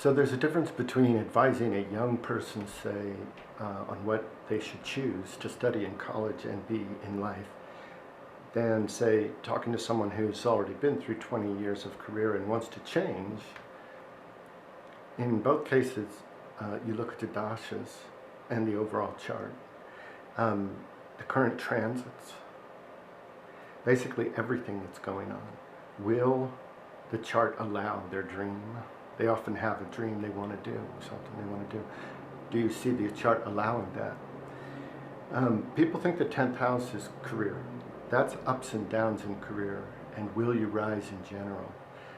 So there's a difference between advising a young person, say, on what they should choose to study in college and be in life, than, say, talking to someone who's already been through 20 years of career and wants to change. In both cases, you look at the dashas and the overall chart, the current transits, basically everything that's going on. Will the chart allow their dream? They often have a dream they want to do, something they want to do. Do you see the chart allowing that? People think the 10th house is career. That's ups and downs in career, and will you rise in general.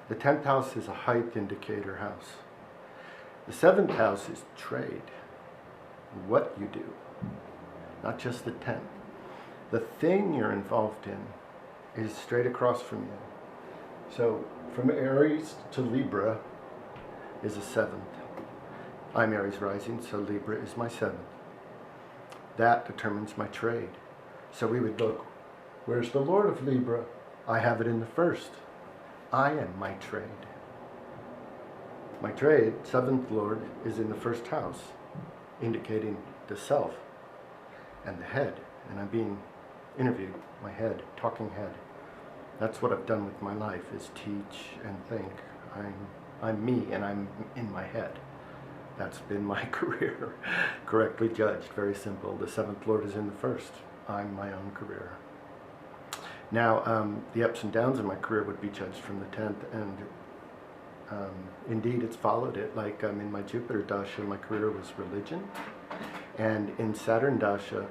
The 10th house is a height indicator house. The 7th house is trade, what you do, not just the 10th. The thing you're involved in is straight across from you. So from Aries to Libra is a 7th. I'm Aries rising, so Libra is my 7th. That determines my trade. So we would look, where's the Lord of Libra? I have it in the 1st. I am my trade. My trade, 7th Lord, is in the 1st house, indicating the self and the head. And I'm being interviewed, my head, talking head. That's what I've done with my life, is teach and think. I'm me, and I'm in my head. That's been my career, correctly judged, very simple. The 7th Lord is in the 1st. I'm my own career. Now, the ups and downs in my career would be judged from the 10th, and indeed it's followed it. Like in my Jupiter Dasha, my career was religion, and in Saturn Dasha,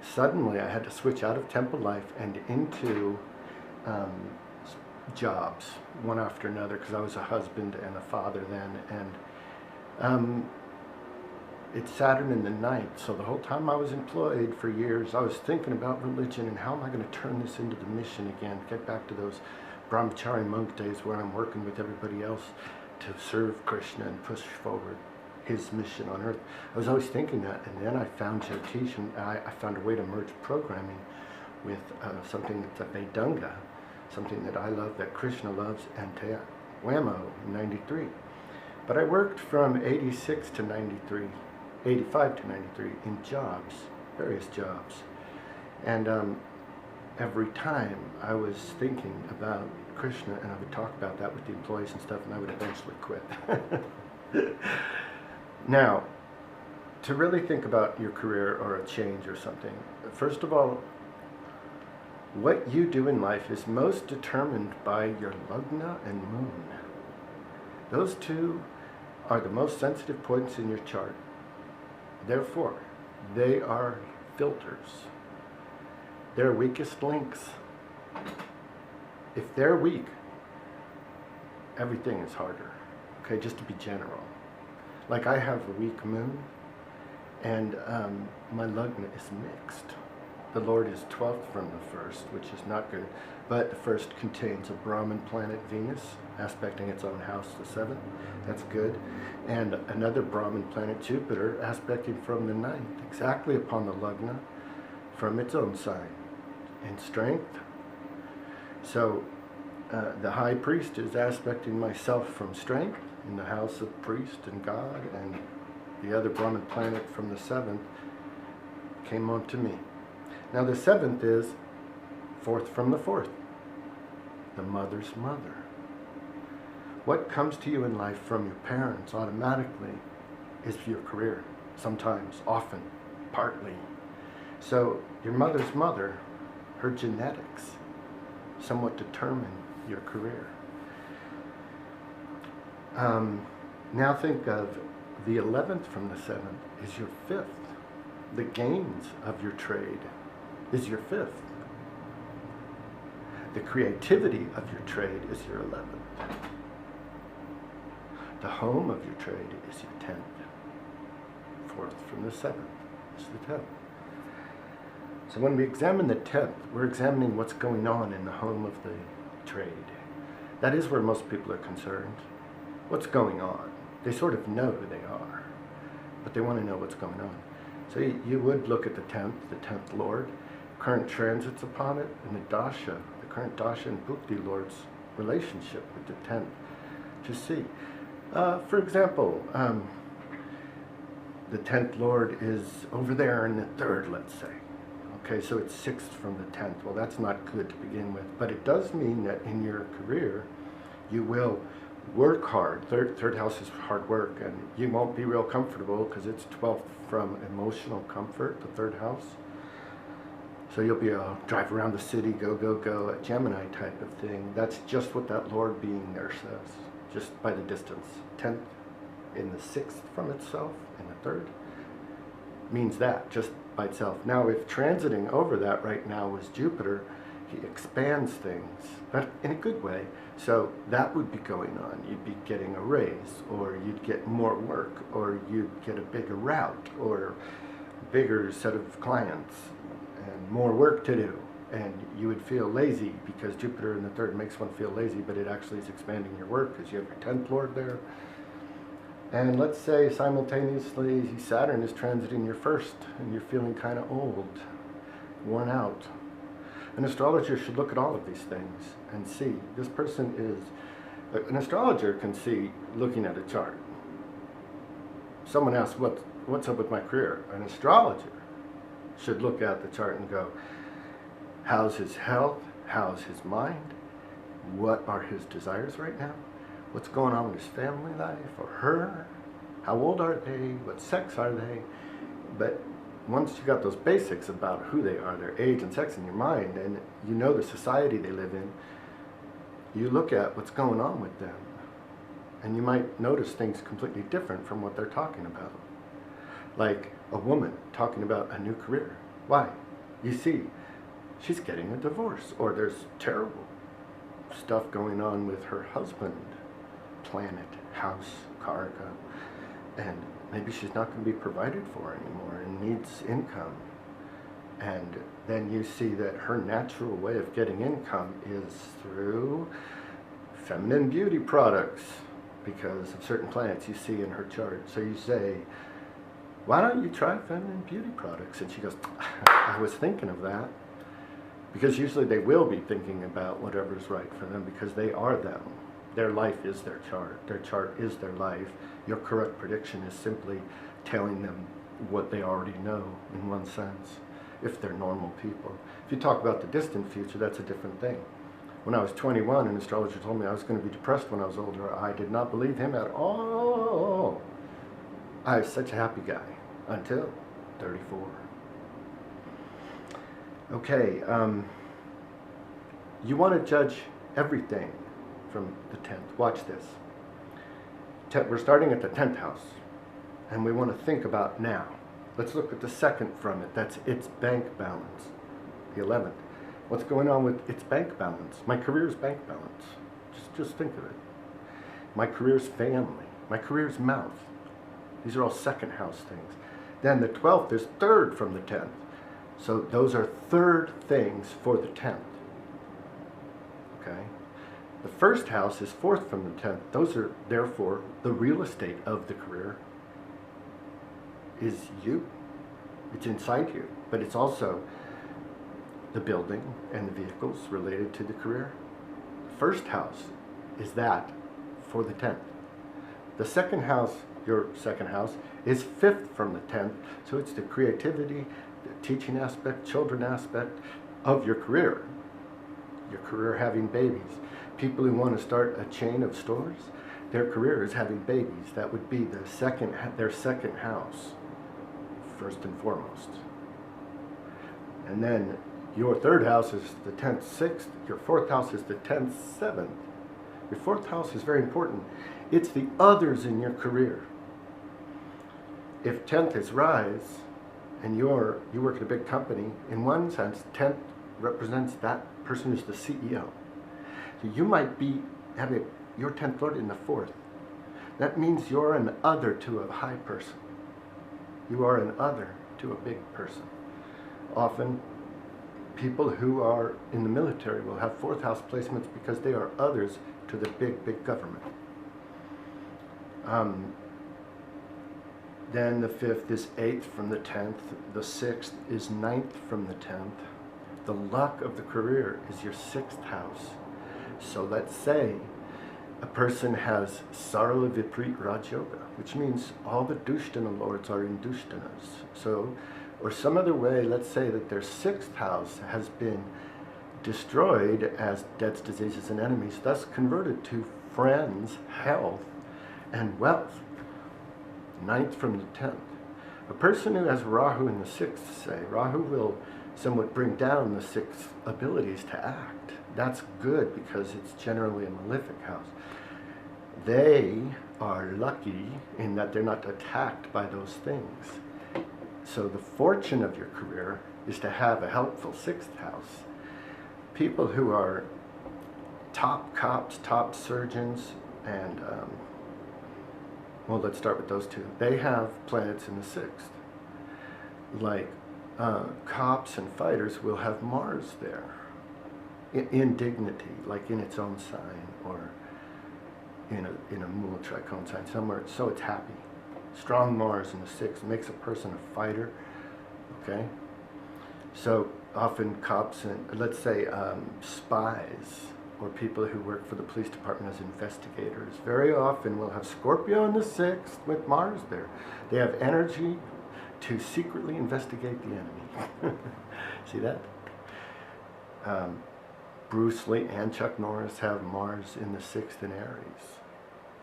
suddenly I had to switch out of temple life and into jobs, one after another, because I was a husband and a father then, and it's Saturn in the 9th, so the whole time I was employed for years, I was thinking about religion and how am I going to turn this into the mission again, get back to those Brahmacharya monk days where I'm working with everybody else to serve Krishna and push forward his mission on earth. I was always thinking that, and then I found Jyotish, and I found a way to merge programming with something that's a Vedanga, something that I love, that Krishna loves, and whammo, 93. But I worked from 86 to 93, 85 to 93 in jobs, various jobs. And every time I was thinking about Krishna, and I would talk about that with the employees and stuff, and I would eventually quit. Now, to really think about your career or a change or something, first of all, what you do in life is most determined by your lagna and moon. Those two are the most sensitive points in your chart. Therefore, they are filters. They're weakest links. If they're weak, everything is harder. Okay, just to be general. Like I have a weak moon, and my lagna is mixed. The Lord is 12th from the 1st, which is not good, but the 1st contains a Brahmin planet, Venus, aspecting its own house, the 7th. That's good. And another Brahmin planet, Jupiter, aspecting from the 9th, exactly upon the lagna, from its own sign, in strength. So the high priest is aspecting myself from strength, in the house of priest and God, and the other Brahmin planet from the 7th came on to me. Now the 7th is 4th from the 4th, the mother's mother. What comes to you in life from your parents automatically is your career, sometimes, often, partly. So your mother's mother, her genetics, somewhat determine your career. Now think of the 11th from the 7th is your 5th. The gains of your trade is your 5th. The creativity of your trade is your 11th. The home of your trade is your 10th. 4th from the 7th is the 10th. So when we examine the 10th, we're examining what's going on in the home of the trade. That is where most people are concerned. What's going on? They sort of know who they are, but they want to know what's going on. So you would look at the 10th Lord, current transits upon it, and the Dasha, the current Dasha and Bhukti Lord's relationship with the 10th, to see. For example, the 10th Lord is over there in the 3rd, let's say. Okay, so it's 6th from the 10th. Well, that's not good to begin with, but it does mean that in your career, you will work hard. Third house is hard work, and you won't be real comfortable because it's 12th from emotional comfort, the 3rd house. So you'll be a drive around the city, go, go, go, a Gemini type of thing. That's just what that Lord being there says, just by the distance. 10th in the 6th from itself, in the 3rd, means that, just by itself. Now, if transiting over that right now was Jupiter, he expands things, but in a good way. So that would be going on. You'd be getting a raise, or you'd get more work, or you'd get a bigger route, or a bigger set of clients, and more work to do. And you would feel lazy because Jupiter in the 3rd makes one feel lazy, but it actually is expanding your work because you have your 10th Lord there. And let's say simultaneously Saturn is transiting your 1st, and you're feeling kind of old, worn out. An astrologer should look at all of these things and see, this person is, an astrologer can see looking at a chart. Someone asks, what's up with my career? An astrologer should look at the chart and go, how's his health? How's his mind? What are his desires right now? What's going on with his family life or her? How old are they? What sex are they? But once you got those basics about who they are, their age and sex in your mind, and you know the society they live in, you look at what's going on with them, and you might notice things completely different from what they're talking about. Like a woman talking about a new career. Why? You see, she's getting a divorce, or there's terrible stuff going on with her husband, planet, house, karaka, and maybe she's not going to be provided for anymore and needs income. And then you see that her natural way of getting income is through feminine beauty products because of certain planets you see in her chart. So you say, why don't you try feminine beauty products? And she goes, I was thinking of that. Because usually they will be thinking about whatever's right for them because they are them. Their life is their chart. Their chart is their life. Your correct prediction is simply telling them what they already know in one sense, if they're normal people. If you talk about the distant future, that's a different thing. When I was 21, an astrologer told me I was going to be depressed when I was older. I did not believe him at all. I was such a happy guy until 34. Okay, you want to judge everything from the 10th. Watch this. We're starting at the 10th house, and we want to think about now. Let's look at the 2nd from it. That's its bank balance. The 11th. What's going on with its bank balance? My career's bank balance. Just think of it. My career's family. My career's mouth. These are all 2nd house things. Then the 12th is 3rd from the 10th. So those are 3rd things for the 10th. Okay? The 1st house is 4th from the 10th. Those are, therefore, the real estate of the career is you. It's inside you. But it's also the building and the vehicles related to the career. The 1st house is that for the 10th. The 2nd house, your 2nd house, is 5th from the 10th. So it's the creativity, the teaching aspect, children aspect of your career. Your career having babies. People who want to start a chain of stores, their career is having babies. That would be their second house, first and foremost. And then your 3rd house is the 10th, 6th. Your 4th house is the 10th, 7th. Your 4th house is very important. It's the others in your career. If 10th is rise, and you work at a big company, in one sense, 10th represents that person who's the CEO. So you might be having your 10th Lord in the 4th. That means you're an other to a high person. You are an other to a big person. Often, people who are in the military will have 4th house placements because they are others to the big, big government. Then the 5th is 8th from the 10th. The 6th is 9th from the 10th. The luck of the career is your 6th house. So let's say A person has Sarla Viprit Raj Yoga, which means all the Dushtana lords are in Dushtanas. So, or some other way, let's say that their sixth house has been destroyed as debts, diseases, and enemies, thus converted to friends, health, and wealth. Ninth from the 10th. A person who has Rahu in the sixth, say, Rahu will somewhat bring down the sixth abilities to act. That's good because it's generally a malefic house. They are lucky in that they're not attacked by those things. So the fortune of your career is to have a helpful sixth house. People who are top cops, top surgeons, and well, let's start with those two. They have planets in the sixth. Like cops and fighters will have Mars there in dignity, like in its own sign, or in a Mula Tricone sign somewhere. So it's happy. Strong Mars in the sixth makes a person a fighter. Okay. So often cops and, let's say, spies or people who work for the police department as investigators very often will have Scorpio in the sixth with Mars there. They have energy to secretly investigate the enemy. See that? Bruce Lee and Chuck Norris have Mars in the sixth in Aries.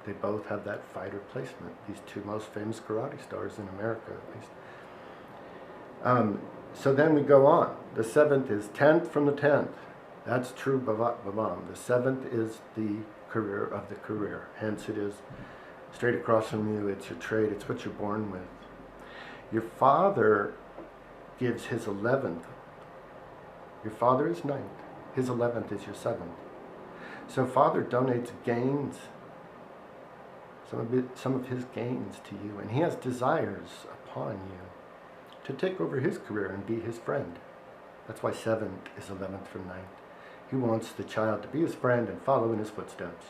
They both have that fighter placement, these two most famous karate stars in America at least. So then we go on. The seventh is 10th from the 10th. That's true Bhavat Bhavam. The seventh is the career of the career. Hence it is straight across from you. It's your trade. It's what you're born with. Your father gives his 11th. Your father is 9th. His 11th is your 7th. So father donates gains, some of his gains to you, and he has desires upon you to take over his career and be his friend. That's why 7th is 11th from 9th. He wants the child to be his friend and follow in his footsteps.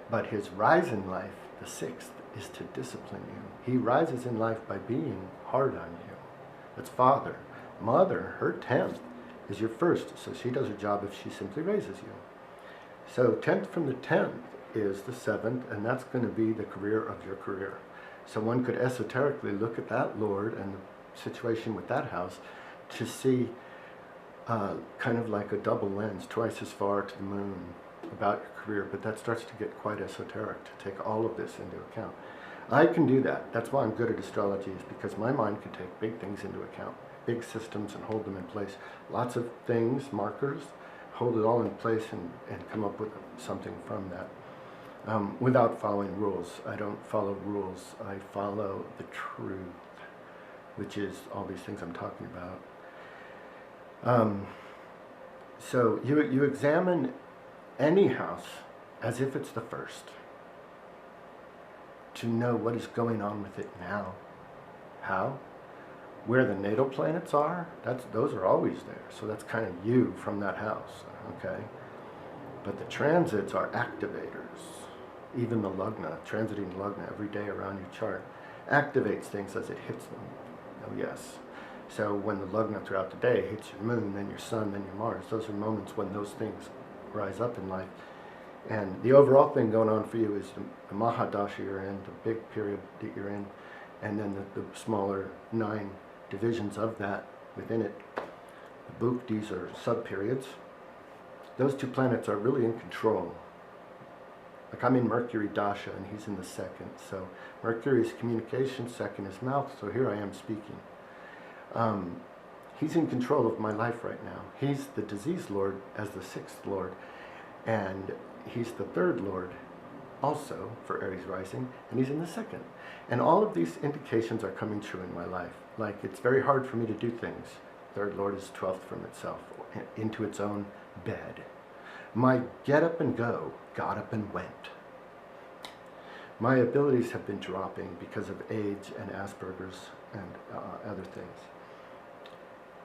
But his rise in life, the 6th, is to discipline you. He rises in life by being hard on you. That's father. Mother, her 10th, is your first, so she does her job if she simply raises you. So 10th from the 10th is the 7th, and that's going to be the career of your career. So one could esoterically look at that Lord and the situation with that house to see kind of like a double lens, twice as far to the moon about your career, but that starts to get quite esoteric to take all of this into account. I can do that. That's why I'm good at astrology, is because my mind can take big things into account, big systems, and hold them in place. Lots of things, markers, hold it all in place and come up with something from that. Without following rules. I don't follow rules. I follow the truth, which is all these things I'm talking about. So you examine any house as if it's the first, to know what is going on with it now. How? Where the natal planets are, those are always there. So that's kind of you from that house, okay? But the transits are activators. Even the Lagna, transiting Lagna every day around your chart, activates things as it hits them. Oh yes. So when the Lagna throughout the day hits your moon, then your sun, then your Mars, those are moments when those things rise up in life. And the overall thing going on for you is the Mahadasha you're in, the big period that you're in, and then the smaller 9 divisions of that within it. The Bhuktis are sub-periods. Those 2 planets are really in control. Like I'm in Mercury Dasha and he's in the 2nd. So Mercury is communication, 2nd is mouth, so here I am speaking. He's in control of my life right now. He's the disease lord as the 6th lord, and he's the 3rd lord also for Aries rising, and he's in the 2nd. And all of these indications are coming true in my life. Like it's very hard for me to do things. 3rd lord is 12th from itself, into its own bed. My get up and go got up and went. My abilities have been dropping because of age and Asperger's and other things.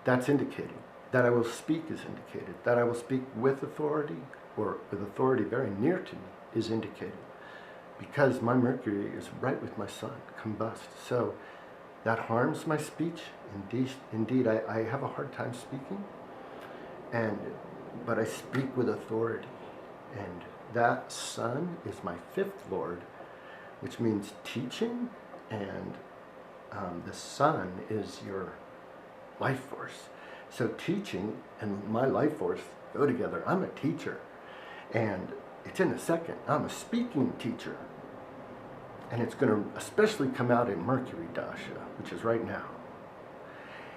That's indicated. That I will speak is indicated. That I will speak with authority, or with authority very near to me, is indicated. Because my Mercury is right with my Sun, combust. So that harms my speech. Indeed, I have a hard time speaking. But I speak with authority. And that sun is my fifth lord, which means teaching, and the sun is your life force. So teaching and my life force go together. I'm a teacher, and it's in the second. I'm a speaking teacher, and it's going to especially come out in Mercury Dasha, which is right now.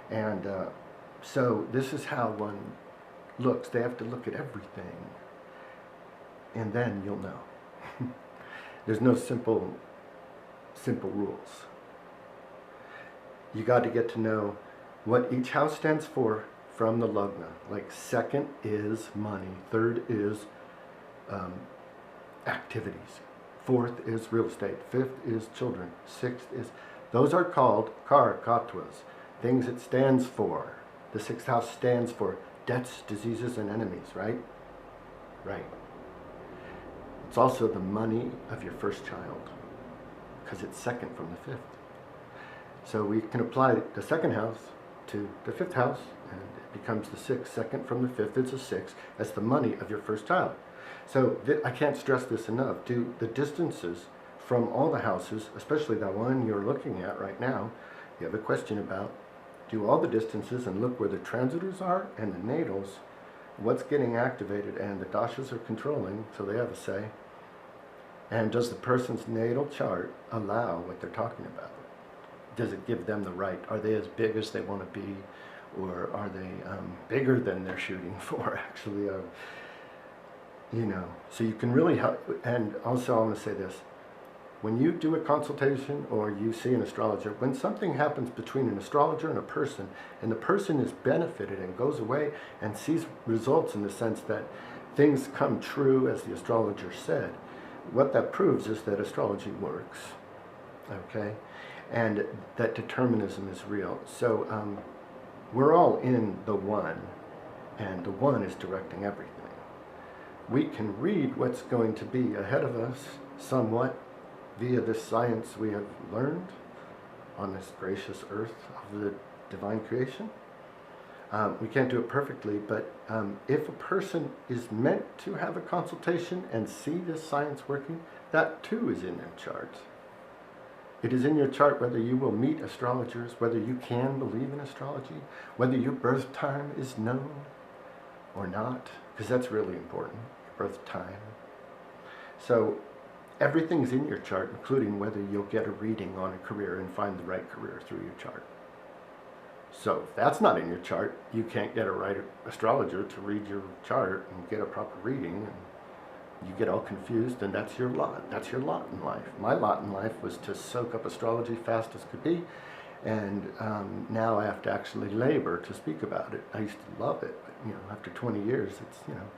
And so this is how one looks. They have to look at everything, and then you'll know. There's no simple rules. You got to get to know what each house stands for from the Lagna. Like second is money, third is activities, fourth is real estate, fifth is children, sixth is, those are called karakattvas, things it stands for. The sixth house stands for debts, diseases, and enemies, right? Right. It's also the money of your first child, because it's second from the fifth. So we can apply the second house to the fifth house, and it becomes the sixth. Second from the fifth is a sixth. That's the money of your first child. So I can't stress this enough. Do the distances from all the houses, especially that one you're looking at right now, you have a question about, do all the distances and look where the transitors are and the natals, what's getting activated, and the dashas are controlling, so they have a say. And does the person's natal chart allow what they're talking about? Does it give them the right? Are they as big as they want to be, or are they bigger than they're shooting for, actually? You know, so you can really help. And also I want to say this. When you do a consultation or you see an astrologer, when something happens between an astrologer and a person, and the person is benefited and goes away and sees results in the sense that things come true as the astrologer said, what that proves is that astrology works, okay? And that determinism is real. So we're all in the one, and the one is directing everything. We can read what's going to be ahead of us somewhat via this science we have learned on this gracious earth of the divine creation. We can't do it perfectly, but if a person is meant to have a consultation and see this science working, that too is in their chart. It is in your chart whether you will meet astrologers, whether you can believe in astrology, whether your birth time is known or not, because that's really important, your birth time. So everything's in your chart, including whether you'll get a reading on a career and find the right career through your chart. So if that's not in your chart, you can't get a right astrologer to read your chart and get a proper reading, and you get all confused, and that's your lot. That's your lot in life. My lot in life was to soak up astrology fast as could be, and now I have to actually labor to speak about it. I used to love it, but you know, after 20 years, it's, you know,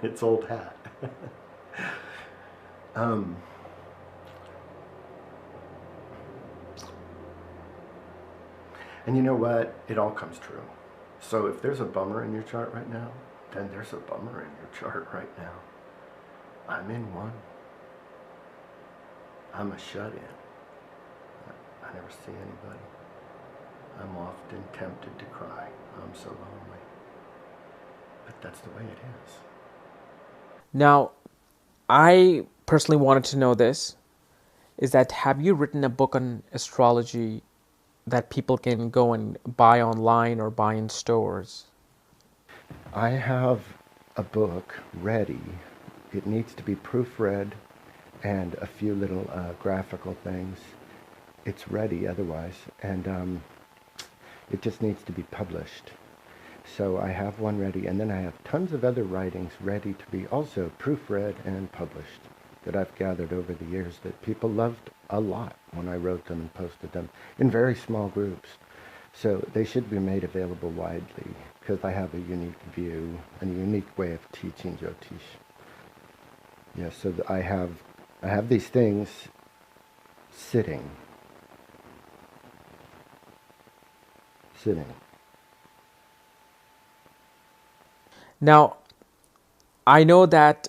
it's old hat. And you know what? It all comes true. So if there's a bummer in your chart right now, then there's a bummer in your chart right now. I'm in one. I'm a shut-in. I never see anybody. I'm often tempted to cry. I'm so lonely. But that's the way it is. Now, I personally wanted to know this, is that have you written a book on astrology that people can go and buy online or buy in stores? I have a book ready. It needs to be proofread and a few little graphical things. It's ready otherwise, and it just needs to be published. So I have one ready, and then I have tons of other writings ready to be also proofread and published that I've gathered over the years that people loved a lot when I wrote them and posted them in very small groups. So they should be made available widely because I have a unique view and a unique way of teaching Jyotish. Yes, so I have these things sitting. Now, I know that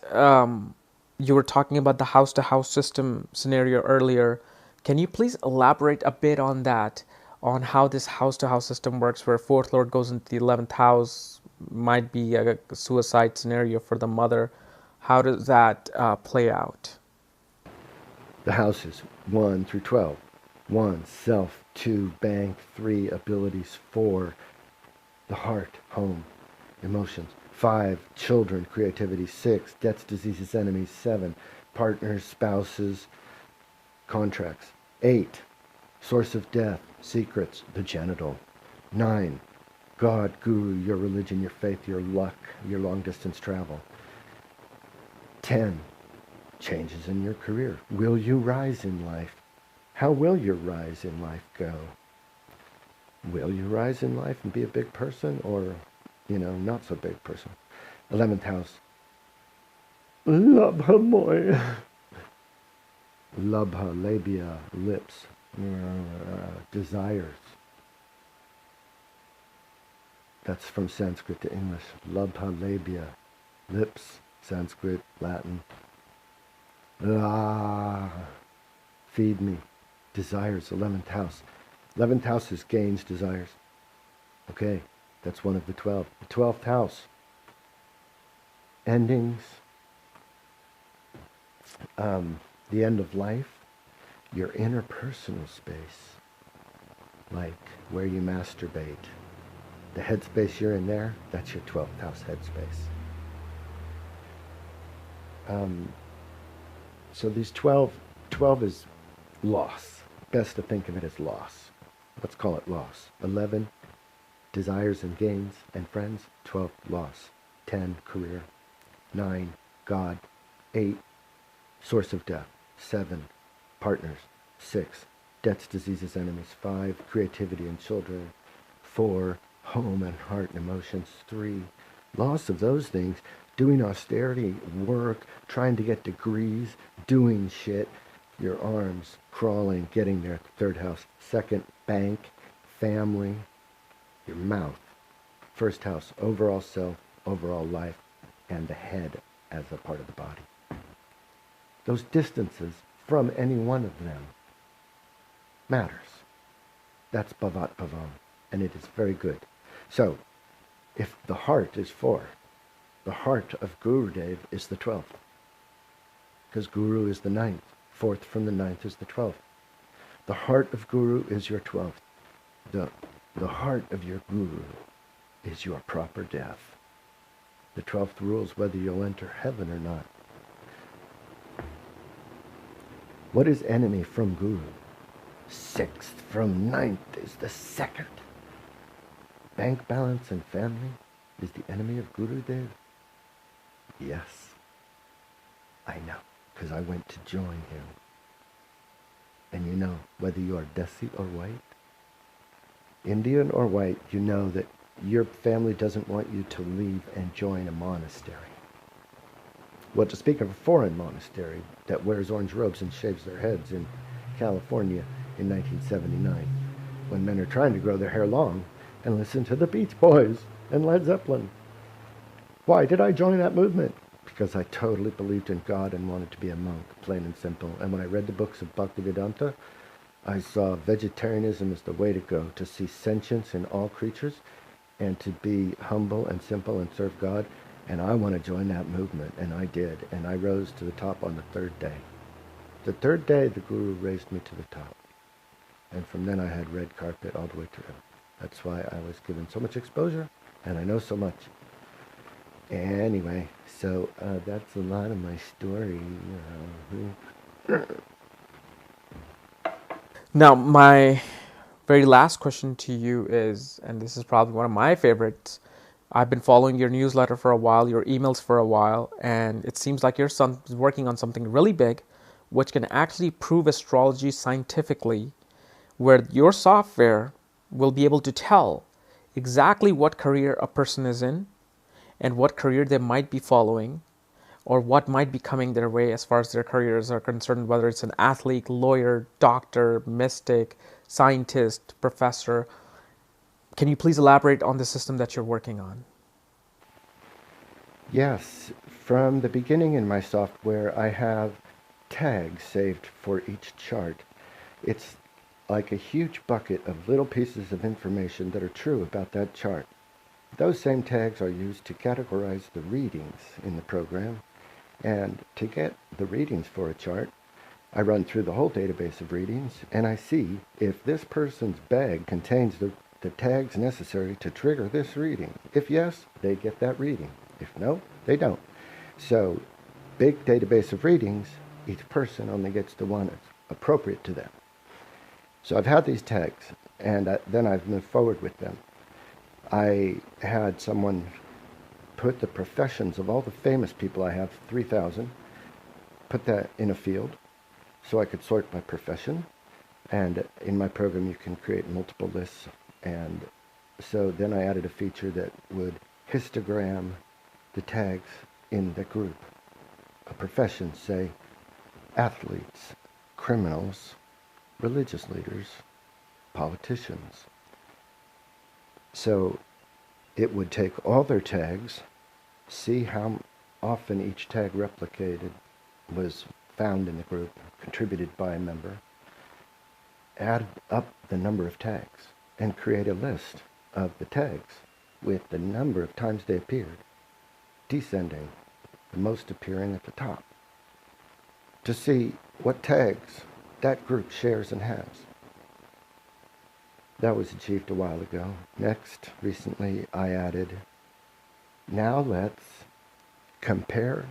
you were talking about the house-to-house system scenario earlier. Can you please elaborate a bit on that, on how this house-to-house system works, where fourth lord goes into the 11th house, might be a suicide scenario for the mother, How does that play out? The houses 1 through 12. 1, self. 2, bank. 3, abilities. 4, the heart, home, emotions. 5, children, creativity. 6, debts, diseases, enemies. 7, partners, spouses, contracts. 8, source of death, secrets, the genital. 9, God, guru, your religion, your faith, your luck, your long distance travel. 10, changes in your career. Will you rise in life? How will your rise in life go? Will you rise in life and be a big person, or, not so big person? 11th house. Labha moy. Labha, labia, lips, desires. That's from Sanskrit to English. Labha, labia, lips, Sanskrit, Latin. La, feed me. Desires, 11th house. 11th house is gains, desires. Okay, that's one of the 12. The 12th house. Endings. The end of life. Your interpersonal space. Like where you masturbate. The headspace you're in there, that's your 12th house headspace. So these 12 is loss. Best to think of it as loss. Let's call it loss. 11, desires and gains and friends. 12, loss. 10, career. 9, God. 8, source of death. 7, partners. 6, debts, diseases, enemies. 5, creativity and children. 4, home and heart and emotions. 3, loss of those things. Doing austerity, work, trying to get degrees, doing shit. Your arms crawling, getting there at the 3rd house. 2nd, bank, family, your mouth. 1st house, overall self, overall life, and the head as a part of the body. Those distances from any one of them matters. That's Bhavat Bhavam, and it is very good. So, if the heart is 4, the heart of Gurudev is the 12th, because Guru is the 9th. 4th from the 9th is the 12th. The heart of Guru is your 12th. The heart of your Guru is your proper death. The 12th rules whether you'll enter heaven or not. What is enemy from Guru? 6th from 9th is the 2nd. Bank balance and family is the enemy of Gurudev? Yes, I know, because I went to join him. And whether you are Desi or white, Indian or white, you know that your family doesn't want you to leave and join a monastery. Well, to speak of a foreign monastery that wears orange robes and shaves their heads in California in 1979, when men are trying to grow their hair long and listen to the Beach Boys and Led Zeppelin. Why did I join that movement? Because I totally believed in God and wanted to be a monk, plain and simple. And when I read the books of Bhaktivedanta, I saw vegetarianism as the way to go, to see sentience in all creatures and to be humble and simple and serve God. And I want to join that movement, and I did. And I rose to the top on the 3rd day. The 3rd day, the Guru raised me to the top. And from then I had red carpet all the way through. That's why I was given so much exposure, and I know so much. Anyway, so that's a lot of my story. Now, my very last question to you is, and this is probably one of my favorites, I've been following your newsletter for a while, your emails for a while, and it seems like your son is working on something really big, which can actually prove astrology scientifically, where your software will be able to tell exactly what career a person is in and what career they might be following or what might be coming their way as far as their careers are concerned, whether it's an athlete, lawyer, doctor, mystic, scientist, professor. Can you please elaborate on the system that you're working on? Yes, from the beginning in my software, I have tags saved for each chart. It's like a huge bucket of little pieces of information that are true about that chart. Those same tags are used to categorize the readings in the program, And to get the readings for a chart, I run through the whole database of readings, and I see if this person's bag contains the tags necessary to trigger this reading. If yes, they get that reading. If no, they don't. So, big database of readings, each person only gets the one that's appropriate to them. So I've had these tags, and then I've moved forward with them. I had someone put the professions of all the famous people, I have 3,000, put that in a field so I could sort by profession. And in my program you can create multiple lists, and so then I added a feature that would histogram the tags in the group. A profession, say athletes, criminals, religious leaders, politicians. So it would take all their tags, see how often each tag replicated was found in the group, contributed by a member, add up the number of tags, and create a list of the tags with the number of times they appeared, descending, the most appearing at the top, to see what tags that group shares and has. That was achieved a while ago. Next, recently, I added, now let's compare,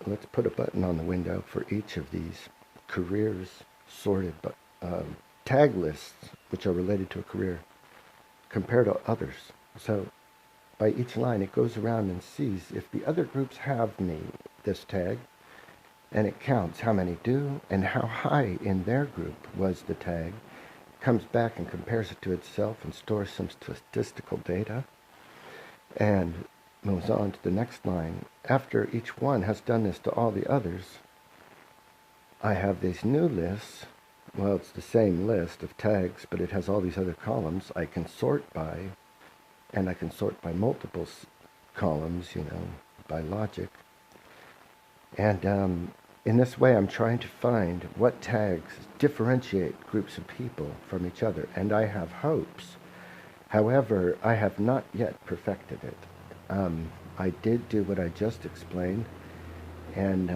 let's put a button on the window for each of these careers sorted tag lists, which are related to a career, compared to others. So by each line, it goes around and sees if the other groups have this tag, and it counts how many do and how high in their group was the tag, comes back and compares it to itself and stores some statistical data, and moves on to the next line. After each one has done this to all the others, I have these new lists. Well, it's the same list of tags, but it has all these other columns I can sort by, and I can sort by multiple columns, by logic. And in this way, I'm trying to find what tags differentiate groups of people from each other, and I have hopes. However, I have not yet perfected it. I did do what I just explained, and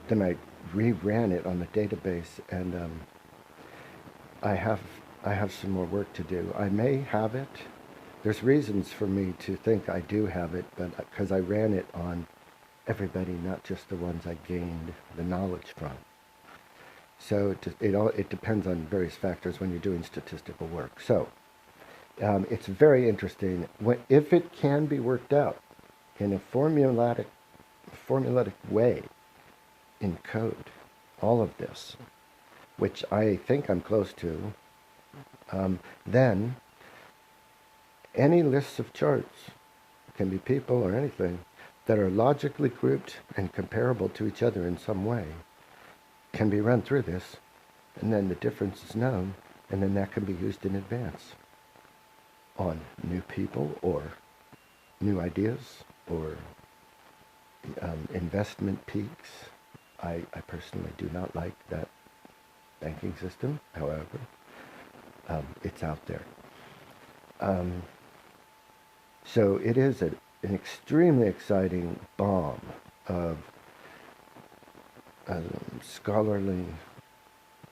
then I reran it on the database, and I have some more work to do. I may have it. There's reasons for me to think I do have it, but because I ran it on everybody, not just the ones I gained the knowledge from. So it depends on various factors when you're doing statistical work. So it's very interesting if it can be worked out in a formulatic way in code, all of this, which I think I'm close to, then any lists of charts, can be people or anything, that are logically grouped and comparable to each other in some way, can be run through this, and then the difference is known, and then that can be used in advance on new people or new ideas or investment peaks. I personally do not like that banking system. However, it's out there. So it is an extremely exciting bomb of scholarly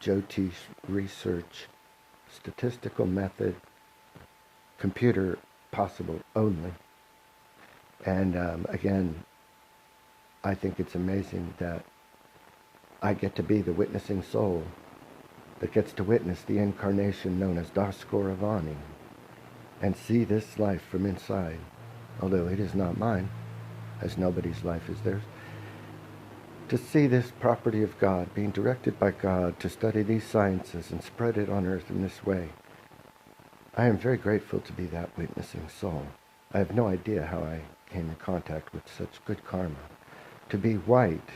Jyotish research, statistical method, computer possible only. And again, I think it's amazing that I get to be the witnessing soul that gets to witness the incarnation known as Das Goravani and see this life from inside, although it is not mine, as nobody's life is theirs. To see this property of God being directed by God to study these sciences and spread it on earth in this way, I am very grateful to be that witnessing soul. I have no idea how I came in contact with such good karma. To be white,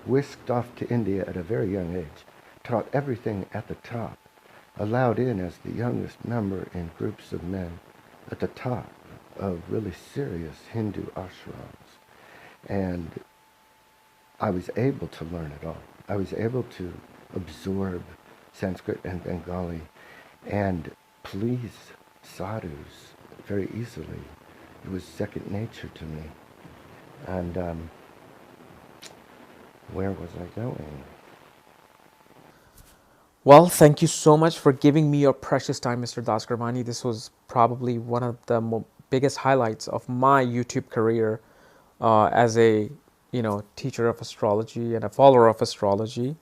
whisked off to India at a very young age, taught everything at the top, allowed in as the youngest member in groups of men at the top of really serious Hindu ashrams. And I was able to learn it all. I was able to absorb Sanskrit and Bengali and please sadhus very easily. It was second nature to me. And Where was I going? Well, thank you so much for giving me your precious time, Mr. Das Goravani. This was probably one of the biggest highlights of my YouTube career as a teacher of astrology and a follower of astrology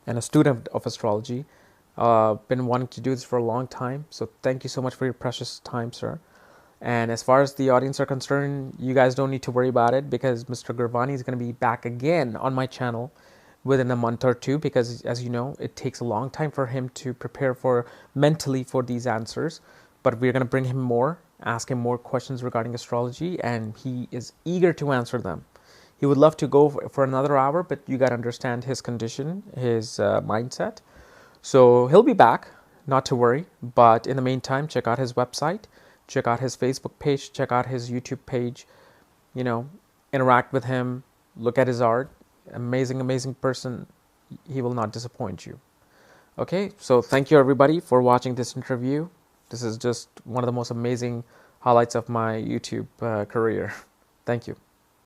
and a student of astrology. Been wanting to do this for a long time, so thank you so much for your precious time, sir. And as far as the audience are concerned, you guys don't need to worry about it because Mr. Goravani is going to be back again on my channel within a month or two, because as you know, it takes a long time for him to prepare for mentally for these answers. But we're going to bring him more, ask him more questions regarding astrology, and he is eager to answer them. He would love to go for another hour, but you got to understand his condition, his mindset. So he'll be back, not to worry. But in the meantime, check out his website, check out his Facebook page, check out his YouTube page, interact with him, look at his art. Amazing, amazing person. He will not disappoint you. Okay, so thank you everybody for watching this interview. This is just one of the most amazing highlights of my YouTube career. Thank you.